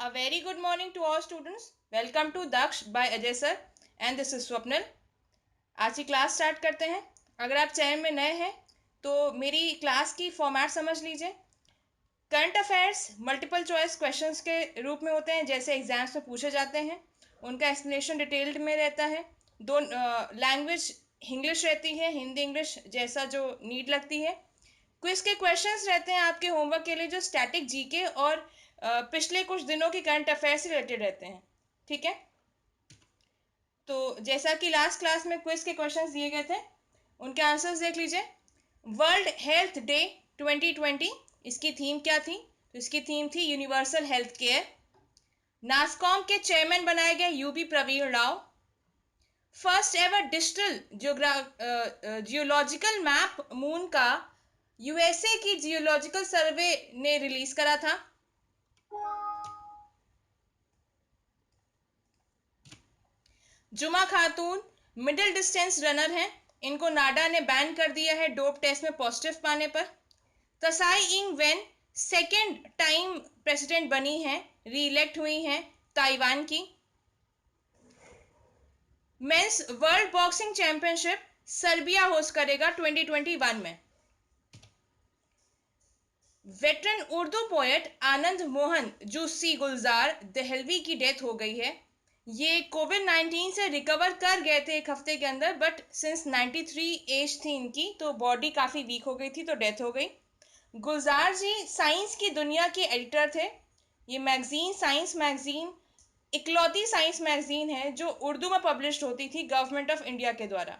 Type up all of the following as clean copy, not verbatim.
A very good morning to all students. Welcome to Daksh by Ajay sir and this is Swapnil. आज की class start करते हैं. अगर आप channel में नए हैं तो मेरी क्लास की फॉर्मेट समझ लीजिए. Current affairs multiple choice questions के रूप में होते हैं, जैसे एग्जाम्स में पूछे जाते हैं. उनका एक्सप्लेनेशन डिटेल्ड में रहता है. दो लैंग्वेज इंग्लिश रहती है, हिंदी इंग्लिश जैसा जो नीड लगती है. क्विज के क्वेश्चंस रहते हैं आपके होमवर्क के लिए, जो स्टैटिक जीके और पिछले कुछ दिनों की करंट अफेयर से रिलेटेड रहते हैं. ठीक है, तो जैसा कि लास्ट क्लास में क्विज के क्वेश्चंस दिए गए थे, उनके आंसर्स देख लीजिए. वर्ल्ड हेल्थ डे 2020, इसकी थीम क्या थी? तो इसकी थीम थी यूनिवर्सल हेल्थ केयर. नासकॉम के चेयरमैन बनाए गए UV Praveen Rao. First ever digital geological map moon का यूएसए की जियोलॉजिकल सर्वे ने रिलीज करा था. जुमा खातून मिडिल डिस्टेंस रनर हैं. इनको नाडा ने बैन कर दिया है डोप टेस्ट में पॉजिटिव पाने पर. तसाई Ing Wen second time president बनी हैं, री इलेक्ट हुई हैं ताइवान की. Mains world boxing championship Serbia host करेगा 2021 में. Veteran Urdu poet Anand Mohan juicy गुलजार दहलवी की डेथ हो गई है. ये कोविड-19 से रिकवर कर गए थे एक हफ्ते के अंदर, बट सिंस 93 एज थी इनकी, तो बॉडी काफ़ी वीक हो गई थी, तो डेथ हो गई. गुलजार जी साइंस की दुनिया के एडिटर थे. ये मैगजीन, साइंस मैगजीन, इकलौती साइंस मैगजीन है जो उर्दू में पब्लिश होती थी गवर्नमेंट ऑफ इंडिया के द्वारा.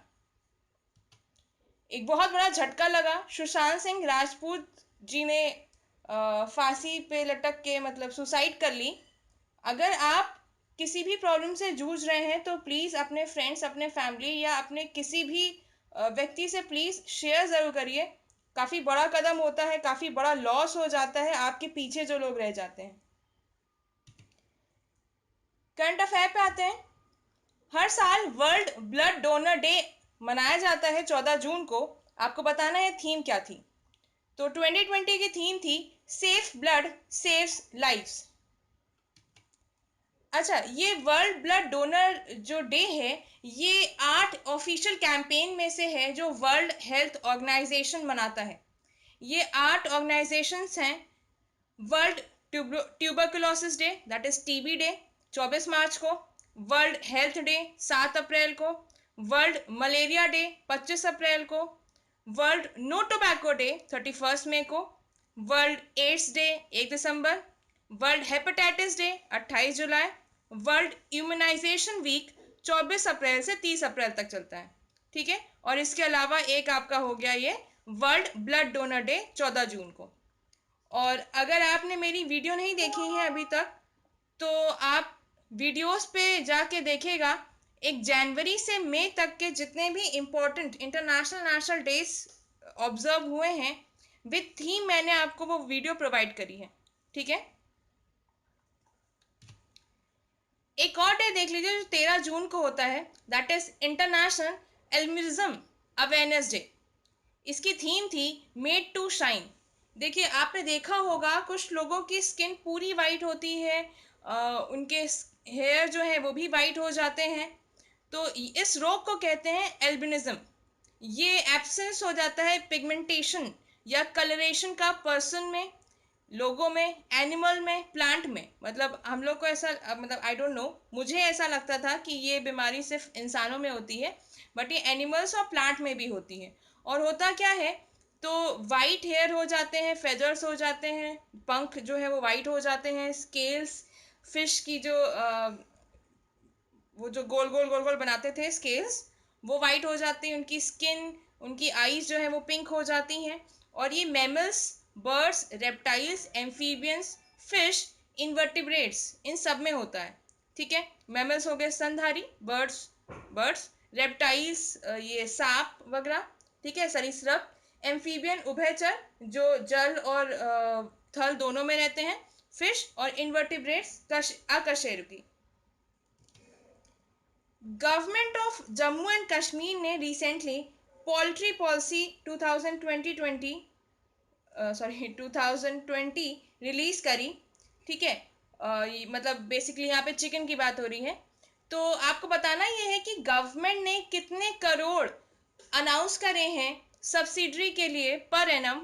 एक बहुत बड़ा झटका लगा. सुशांत सिंह राजपूत जी ने फांसी पे लटक के मतलब सुसाइड कर ली. अगर आप किसी भी प्रॉब्लम से जूझ रहे हैं तो प्लीज़ अपने फ्रेंड्स, अपने फैमिली या अपने किसी भी व्यक्ति से प्लीज़ शेयर ज़रूर करिए. काफ़ी बड़ा कदम होता है, काफ़ी बड़ा लॉस हो जाता है आपके पीछे जो लोग रह जाते हैं. करंट अफेयर पे आते हैं. हर साल वर्ल्ड ब्लड डोनर डे मनाया जाता है 14 जून को. आपको बताना है थीम क्या थी. तो 2020 की थीम थी सेफ ब्लड सेव्स लाइव्स. अच्छा, ये वर्ल्ड ब्लड डोनर जो डे है, ये 8 ऑफिशियल कैंपेन में से है जो वर्ल्ड हेल्थ ऑर्गेनाइजेशन मनाता है. ये 8 ऑर्गेनाइजेशंस हैं. World tuberculosis day, that is TB day, 24 मार्च को. वर्ल्ड हेल्थ डे 7 अप्रैल को. वर्ल्ड मलेरिया डे 25 अप्रैल को. वर्ल्ड नो टोबैको डे 31 मई को. वर्ल्ड एड्स डे 1 दिसंबर. वर्ल्ड हेपेटाइटिस डे 28 जुलाई. वर्ल्ड इम्यूनाइजेशन वीक 24 अप्रैल से 30 अप्रैल तक चलता है. ठीक है, और इसके अलावा एक आपका हो गया ये वर्ल्ड ब्लड डोनर डे 14 जून को. और अगर आपने मेरी वीडियो नहीं देखी है अभी तक, तो आप वीडियोस पे जाके देखिएगा. एक जनवरी से मई तक के जितने भी important international national days observe हुए हैं विद थीम, मैंने आपको वो वीडियो प्रोवाइड करी है. ठीक है, एक और डे देख लीजिए जो 13 जून को होता है, that is international albinism awareness day. इसकी थीम थी मेड टू शाइन. देखिए, आपने देखा होगा कुछ लोगों की स्किन पूरी वाइट होती है, उनके हेयर जो है वो भी वाइट हो जाते हैं. तो इस रोग को कहते हैं एल्बिनिज्म. ये एब्सेंस हो जाता है पिगमेंटेशन या कलरेशन का पर्सन में, लोगों में, एनिमल में, प्लांट में. मतलब हम लोग को ऐसा मतलब आई डोंट नो, मुझे ऐसा लगता था कि ये बीमारी सिर्फ इंसानों में होती है, बट ये एनिमल्स और प्लांट में भी होती है. और होता क्या है, तो वाइट हेयर हो जाते हैं, फेदर्स हो जाते हैं, पंख जो है वो वाइट हो जाते हैं, स्केल्स, फिश की जो वो जो गोल गोल गोल गोल बनाते थे स्केल्स, वो वाइट हो जाती हैं. उनकी स्किन, उनकी आईज जो है वो पिंक हो जाती हैं. और ये mammals, birds, reptiles, amphibians, fish, invertebrates, इन सब में होता है. ठीक है, मैमल्स हो गए स्तनधारी, बर्ड्स बर्ड्स, रेप्टाइल्स ये सांप वगैरह. ठीक है, सरीसृप. एम्फीबियन उभयचर जो जल और थल दोनों में रहते हैं. फिश और इनवर्टिब्रेट्स अकशेरुकी. Government of Jammu and Kashmir ने रिसेंटली पोल्ट्री पॉलिसी 2020 रिलीज करी. ठीक है, मतलब बेसिकली यहाँ पे चिकन की बात हो रही है। तो आपको बताना ये है कि गवर्नमेंट ने कितने करोड़ अनाउंस करे हैं सब्सिडरी के लिए पर एनम,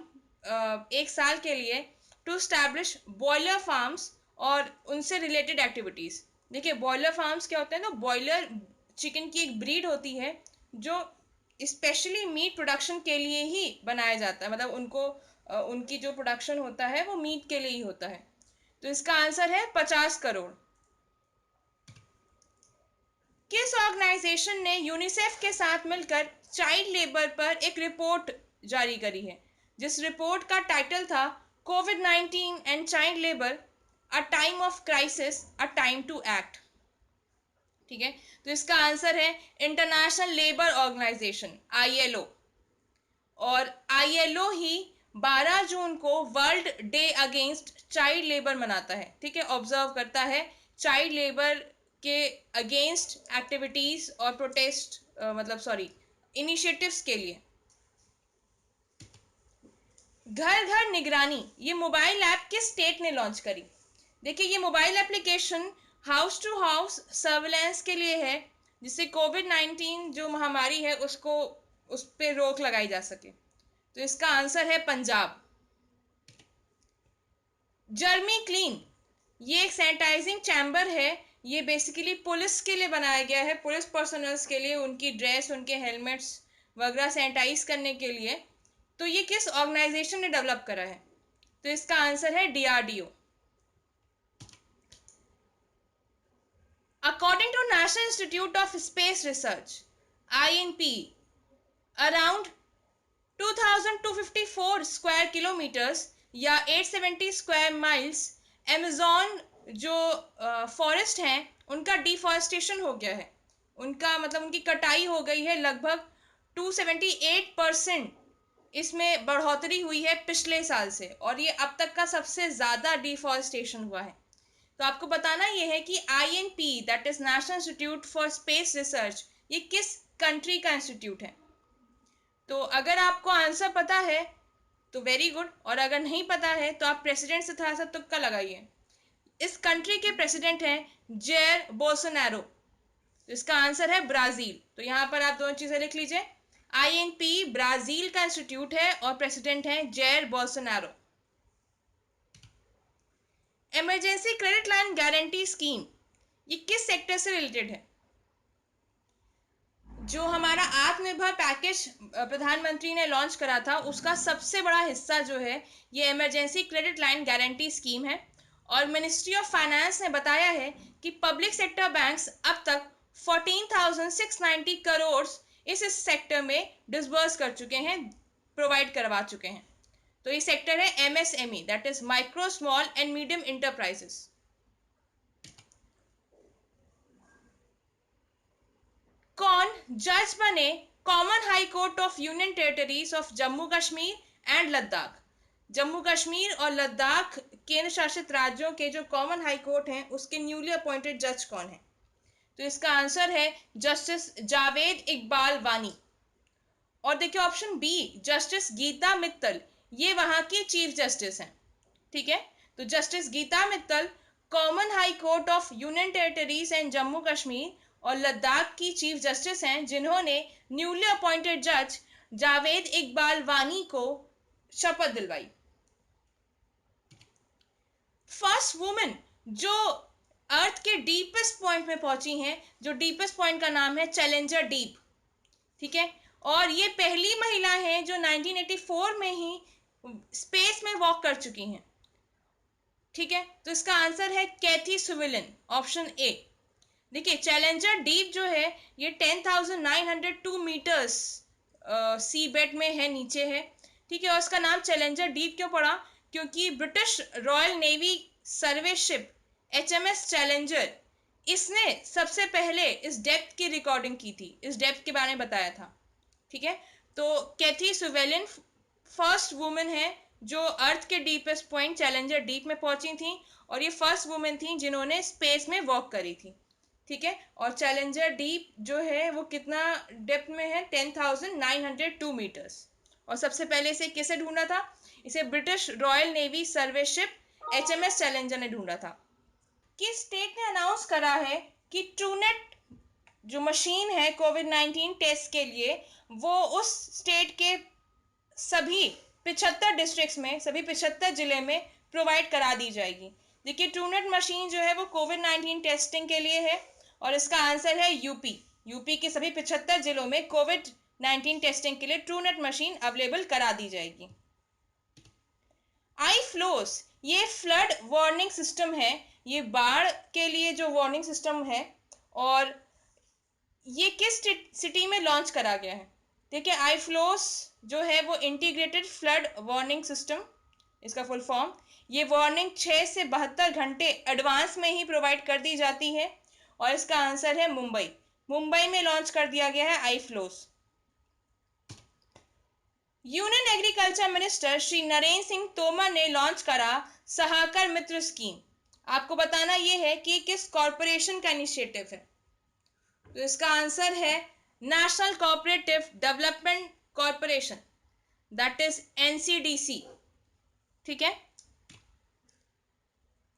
एक साल के लिए, टू स्टैब्लिश बॉयलर फार्म्स और उनसे रिलेटेड एक्टिविटीज। देखिए बॉयलर फार्म्स क्या होते हैं, तो बॉयलर चिकन की एक ब्रीड होती है जो स्पेशली मीट प्रोडक्शन के लिए ही बनाया जाता है, मतलब उनको उनकी जो प्रोडक्शन होता है वो मीट के लिए ही होता है। तो इसका आंसर है 50 करोड़। किस ऑर्गेनाइजेशन ने यूनिसेफ के साथ मिलकर चाइल्ड लेबर पर एक रिपोर्ट जारी करी है, जिस रिपोर्ट का टाइटल था कोविड-19 and child labour, a time of crisis, a time to act. ठीक है, तो इसका आंसर है इंटरनेशनल लेबर ऑर्गेनाइजेशन, आईएलओ। और आईएलओ ही 12 जून को world day against child labour मनाता है। ठीक है, ऑब्जर्व करता है चाइल्ड लेबर के अगेंस्ट एक्टिविटीज और प्रोटेस्ट, मतलब सॉरी, इनिशिएटिव्स के लिए। घर घर निगरानी, ये मोबाइल ऐप किस स्टेट ने लॉन्च करी? देखिए ये mobile application house to house surveillance के लिए है, जिससे कोविड-19 जो महामारी है उसको, उस पर रोक लगाई जा सके। तो इसका आंसर है पंजाब। जर्मी क्लीन, ये एक सैनिटाइजिंग चैम्बर है। ये बेसिकली पुलिस के लिए बनाया गया है, पुलिस पर्सनल्स के लिए, उनकी ड्रेस, उनके हेलमेट्स वगैरह सैनिटाइज करने के लिए। तो ये किस ऑर्गेनाइजेशन ने डेवलप करा है? तो इसका आंसर है DRDO. According to national institute of space research, INP, around 2254 square kilometres या 870 स्क्वायर माइल्स अमेजोन जो फॉरेस्ट हैं उनका डिफॉरेस्टेशन हो गया है। उनका मतलब उनकी कटाई हो गई है, लगभग 278% इसमें बढ़ोतरी हुई है पिछले साल से, और ये अब तक का सबसे ज़्यादा डिफॉरेस्टेशन हुआ है। तो आपको बताना ये है कि INP, that is national institute for space research, ये किस कंट्री का इंस्टीट्यूट है? तो अगर आपको आंसर पता है तो वेरी गुड, और अगर नहीं पता है तो आप प्रेसिडेंट से थोड़ा सा तुक्का लगाइए। इस कंट्री के प्रेसिडेंट हैं जेयर बोल्सोनारो। तो इसका आंसर है ब्राजील। तो यहाँ पर आप दोनों चीजें लिख लीजिए, आईएनपी ब्राजील का इंस्टीट्यूट है और प्रेसिडेंट हैं Jair Bolsonaro. Emergency credit line guarantee scheme, ये किस सेक्टर से रिलेटेड है? जो हमारा आत्मनिर्भर पैकेज प्रधानमंत्री ने लॉन्च करा था, उसका सबसे बड़ा हिस्सा जो है ये emergency credit line guarantee scheme है। और मिनिस्ट्री ऑफ फाइनेंस ने बताया है कि पब्लिक सेक्टर बैंक्स अब तक 14,690 करोड़ इस सेक्टर में डिसबर्स कर चुके हैं, प्रोवाइड करवा चुके हैं। तो ये सेक्टर है MSME, that is micro small and medium enterprises. कौन जज बने common high court of union territories of Jammu Kashmir and Ladakh? Jammu Kashmir और लद्दाख केंद्र शासित राज्यों के जो कॉमन हाई कोर्ट हैं उसके न्यूली अपॉइंटेड जज कौन है? तो इसका आंसर है जस्टिस जावेद इकबाल वानी। और देखिए option B, justice Geeta Mittal, ये वहां की चीफ जस्टिस हैं। ठीक है, तो justice Geeta Mittal common high court of union territories and Jammu Kashmir और लद्दाख की चीफ जस्टिस हैं, जिन्होंने न्यूली अपॉइंटेड जज जावेद इकबाल वानी को शपथ दिलवाई। फर्स्ट वुमेन जो अर्थ के डीपेस्ट पॉइंट में पहुंची हैं, जो डीपेस्ट पॉइंट का नाम है चैलेंजर डीप। ठीक है, और ये पहली महिला है जो 1984 में ही स्पेस में वॉक कर चुकी हैं। ठीक है, तो इसका आंसर है कैथी सुविलिन, ऑप्शन ए। देखिए चैलेंजर डीप जो है ये 10,902 मीटर्स सी बेड में है, नीचे है। ठीक है, और उसका नाम चैलेंजर डीप क्यों पड़ा? क्योंकि ब्रिटिश रॉयल नेवी सर्वे शिप एचएमएस चैलेंजर, इसने सबसे पहले इस डेप्थ की रिकॉर्डिंग की थी, इस डेप्थ के बारे में बताया था। ठीक है, तो कैथी सुवेलिन फर्स्ट वुमेन है जो अर्थ के डीपेस्ट पॉइंट चैलेंजर डीप में पहुंची थी, और ये फर्स्ट वुमेन थी जिन्होंने स्पेस में वॉक करी थी। ठीक है, और चैलेंजर डीप जो है वो कितना डेप्थ में है? 10,902 मीटर्स। और सबसे पहले इसे किसे ढूंढा था? इसे ब्रिटिश रॉयल नेवी सर्वे शिप एचएमएस चैलेंजर ने ढूंढा था। कि स्टेट ने अनाउंस करा है कि ट्रूनेट जो मशीन है कोविड-19 टेस्ट के लिए, वो उस स्टेट के सभी 75 डिस्ट्रिक्ट्स में, सभी 75 जिले में प्रोवाइड करा दी जाएगी। देखिए, ट्रूनेट मशीन जो है वो कोविड-19 टेस्टिंग के लिए है और इसका आंसर है यूपी। यूपी के सभी 75 जिलों में कोविड-19 टेस्टिंग के लिए ट्रूनेट मशीन अवेलेबल करा दी जाएगी। आई फ्लोस, ये फ्लड वार्निंग सिस्टम है, ये बाढ़ के लिए जो वार्निंग सिस्टम है, और ये किस सिटी में लॉन्च करा गया है? देखिए, आई फ्लोस जो है वो इंटीग्रेटेड फ्लड वार्निंग सिस्टम, इसका फुल फॉर्म। ये वार्निंग 6 से 72 घंटे एडवांस में ही प्रोवाइड कर दी जाती है और इसका आंसर है मुंबई। मुंबई में लॉन्च कर दिया गया है I flows. Union agriculture minister Shri Narendra Singh Tomar ने लॉन्च करा सहाकर मित्र स्कीम। आपको बताना यह है कि किस कॉरपोरेशन का इनिशिएटिव है। तो इसका आंसर है national cooperative development corporation, that is NCDC. ठीक है।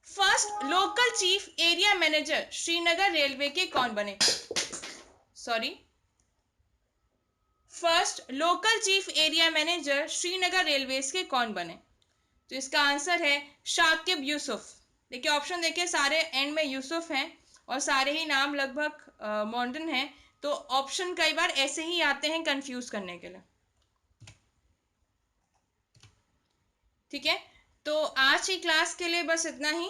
First local chief area manager Srinagar railway के कौन बने? First local chief area manager Srinagar railways के कौन बने? तो इसका आंसर है शाकिब यूसुफ। देखिए, ऑप्शन देखिए, सारे एंड में यूसुफ हैं और सारे ही नाम लगभग मॉडर्न हैं, तो ऑप्शन कई बार ऐसे ही आते हैं कंफ्यूज करने के लिए। ठीक है, तो आज की क्लास के लिए बस इतना ही।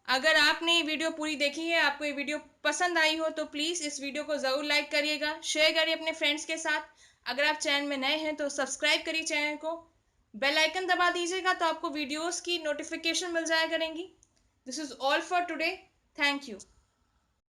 अगर आपने ये वीडियो पूरी देखी है, आपको ये वीडियो पसंद आई हो, तो प्लीज़ इस वीडियो को ज़रूर लाइक करिएगा, शेयर करिए अपने फ्रेंड्स के साथ। अगर आप चैनल में नए हैं तो सब्सक्राइब करिए चैनल को, बेल आइकन दबा दीजिएगा तो आपको वीडियोस की नोटिफिकेशन मिल जाया करेंगी। This is all for today. Thank you.